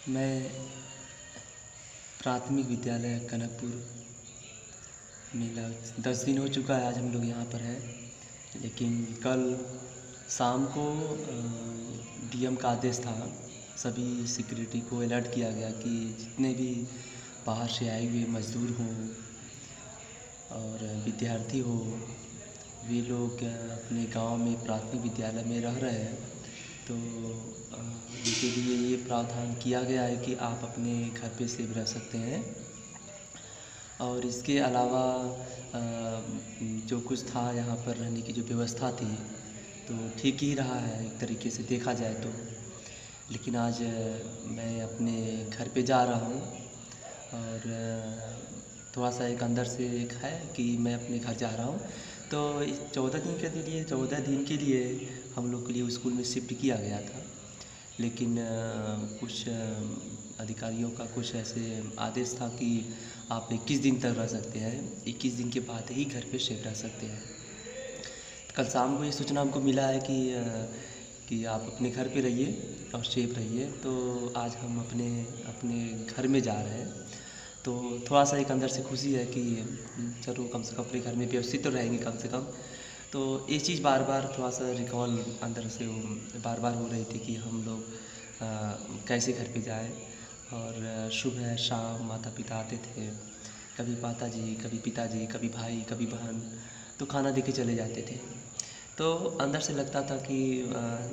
मैं प्राथमिक विद्यालय कनकपुर मेला 10 दिन हो चुका है। आज हम लोग यहाँ पर हैं, लेकिन कल शाम को डीएम का आदेश था। सभी सिक्योरिटी को अलर्ट किया गया कि जितने भी बाहर से आए हुए मज़दूर हों और विद्यार्थी हो, वे लोग अपने गांव में प्राथमिक विद्यालय में रह रहे हैं, तो उनके लिए ये प्रावधान किया गया है कि आप अपने घर पे सेफ रह सकते हैं। और इसके अलावा जो कुछ था यहाँ पर रहने की जो व्यवस्था थी, तो ठीक ही रहा है एक तरीके से देखा जाए तो। लेकिन आज मैं अपने घर पे जा रहा हूँ और थोड़ा सा एक अंदर से एक है कि मैं अपने घर जा रहा हूँ। तो इस 14 दिन के लिए हम लोग के लिए स्कूल में शिफ्ट किया गया था, लेकिन कुछ अधिकारियों का कुछ ऐसे आदेश था कि आप 21 दिन तक रह सकते हैं, 21 दिन के बाद ही घर पे सेफ रह सकते हैं। कल शाम को ये सूचना हमको मिला है कि आप अपने घर पे रहिए और सेफ रहिए। तो आज हम अपने घर में जा रहे हैं, तो थोड़ा सा एक अंदर से खुशी है कि चलो कम से कम अपने घर में व्यवस्थित तो रहेंगे कम से कम। तो ये चीज़ बार बार थोड़ा सा रिकॉल अंदर से बार बार हो रही थी कि हम लोग कैसे घर पे जाएं। और सुबह शाम माता पिता आते थे, कभी माताजी, कभी पिताजी, कभी भाई, कभी बहन, तो खाना दे के चले जाते थे। तो अंदर से लगता था कि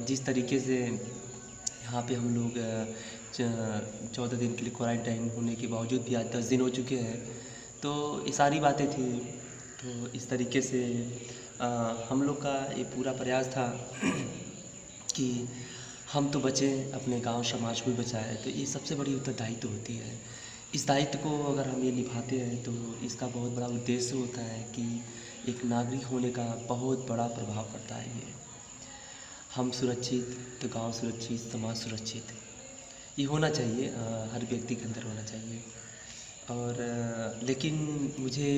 जिस तरीके से यहाँ पे हम लोग 14 दिन के लिए क्वारंटाइन होने के बावजूद भी आज 10 दिन हो चुके हैं, तो ये सारी बातें थी। तो इस तरीके से हम लोग का ये पूरा प्रयास था कि हम तो बचें, अपने गांव समाज को भी बचाएं। तो ये सबसे बड़ी उत्तरदायित्व होती है। इस दायित्व को अगर हम ये निभाते हैं तो इसका बहुत बड़ा उद्देश्य होता है कि एक नागरिक होने का बहुत बड़ा प्रभाव पड़ता है। ये हम सुरक्षित तो गांव सुरक्षित, समाज सुरक्षित, ये होना चाहिए, हर व्यक्ति के अंदर होना चाहिए। और लेकिन मुझे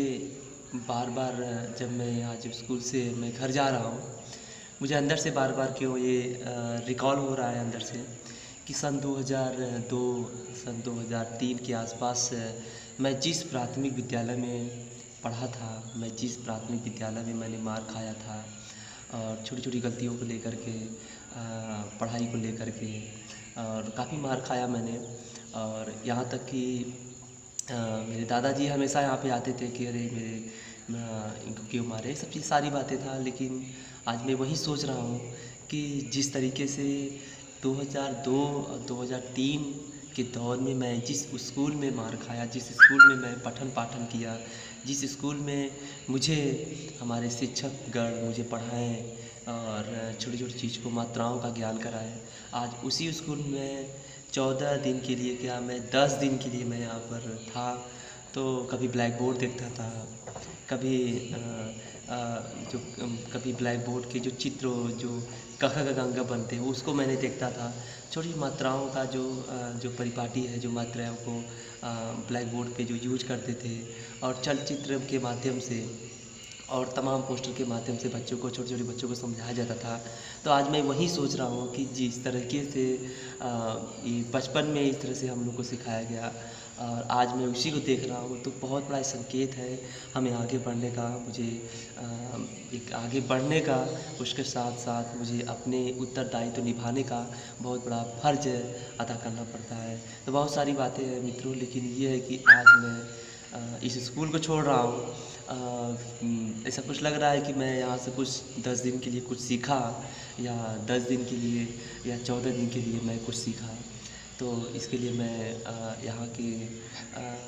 बार बार जब मैं आज स्कूल से मैं घर जा रहा हूँ, मुझे अंदर से बार बार क्यों ये रिकॉल हो रहा है अंदर से कि सन 2002 सन 2003 के आसपास मैं जिस प्राथमिक विद्यालय में पढ़ा था, मैं जिस प्राथमिक विद्यालय में मैंने मार खाया था और छोटी छोटी गलतियों को लेकर के, पढ़ाई को लेकर के, और काफ़ी मार खाया मैंने। और यहाँ तक कि मेरे दादाजी हमेशा यहाँ पे आते थे कि अरे मेरे इनको क्यों मारे, सब चीज़ सारी बातें था। लेकिन आज मैं वही सोच रहा हूँ कि जिस तरीके से 2002 और 2003 के दौर में मैं जिस स्कूल में मार खाया, जिस स्कूल में मैं पठन पाठन किया, जिस स्कूल में मुझे हमारे शिक्षकगण मुझे पढ़ाएं और छोटी छोटी चीज़ को मात्राओं का ज्ञान कराएं, आज उसी स्कूल में 14 दिन के लिए क्या, मैं 10 दिन के लिए मैं यहाँ पर था। तो कभी ब्लैक बोर्ड देखता था, कभी जो कभी ब्लैक बोर्ड के जो चित्र जो क ख ग घ ङ बनते हैं उसको मैंने देखता था। छोटी मात्राओं का जो परिपाटी है, जो मात्राओं को ब्लैक बोर्ड पे जो यूज करते थे, और चलचित्र के माध्यम से और तमाम पोस्टर के माध्यम से बच्चों को, छोटे छोटे बच्चों को समझाया जाता था। तो आज मैं वही सोच रहा हूँ कि जिस तरीके से ये बचपन में इस तरह से हम लोग को सिखाया गया और आज मैं उसी को देख रहा हूँ, तो बहुत बड़ा संकेत है हमें आगे बढ़ने का। मुझे एक आगे बढ़ने का, उसके साथ साथ मुझे अपने उत्तरदायित्व निभाने का बहुत बड़ा फ़र्ज अदा करना पड़ता है। तो बहुत सारी बातें हैं मित्रों, लेकिन ये है कि आज मैं इस स्कूल को छोड़ रहा हूँ। ऐसा कुछ लग रहा है कि मैं यहाँ से कुछ 10 दिन के लिए कुछ सीखा, या 10 दिन के लिए या 14 दिन के लिए मैं कुछ सीखा। तो इसके लिए मैं यहाँ के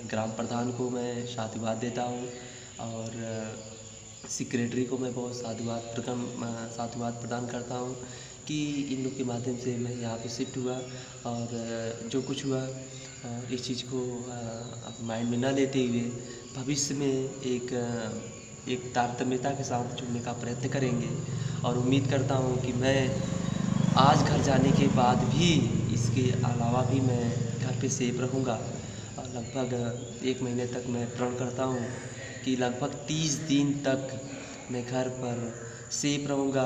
ग्राम प्रधान को मैं साधुवाद देता हूँ और सेक्रेटरी को मैं बहुत साधुवाद प्रदान करता हूँ कि इन लोग के माध्यम से मैं यहाँ पे शिफ्ट हुआ। और जो कुछ हुआ इस चीज़ को माइंड में न लेते हुए भविष्य में एक तारतम्यता के साथ जुड़ने का प्रयत्न करेंगे। और उम्मीद करता हूँ कि मैं आज घर जाने के बाद भी, इसके अलावा भी मैं घर पे सेफ रहूँगा। और लगभग 1 महीने तक मैं प्रण करता हूँ कि लगभग 30 दिन तक मैं घर पर सेफ रहूँगा।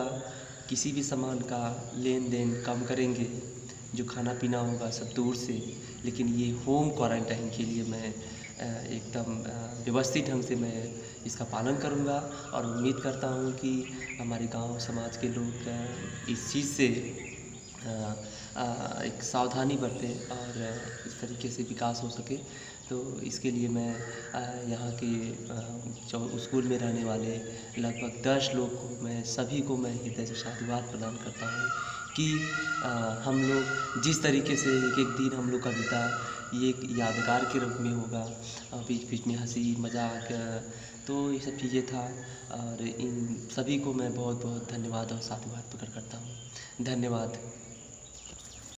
किसी भी सामान का लेन देन कम करेंगे, जो खाना पीना होगा सब दूर से, लेकिन ये होम क्वारंटाइन के लिए मैं एकदम व्यवस्थित ढंग से मैं इसका पालन करूँगा। और उम्मीद करता हूँ कि हमारे गांव समाज के लोग इस चीज़ से एक सावधानी बरतें और इस तरीके से विकास हो सके। तो इसके लिए मैं यहाँ के जो स्कूल में रहने वाले लगभग 10 लोग को मैं सभी को मैं हृदय से साधुवाद प्रदान करता हूँ कि हम लोग जिस तरीके से एक एक दिन हम लोग का बीता ये एक यादगार के रूप में होगा। बीच बीच में हंसी मजाक तो ये सब चीज़ें था। और इन सभी को मैं बहुत बहुत धन्यवाद और साधुवाद प्रकट करता हूँ। धन्यवाद।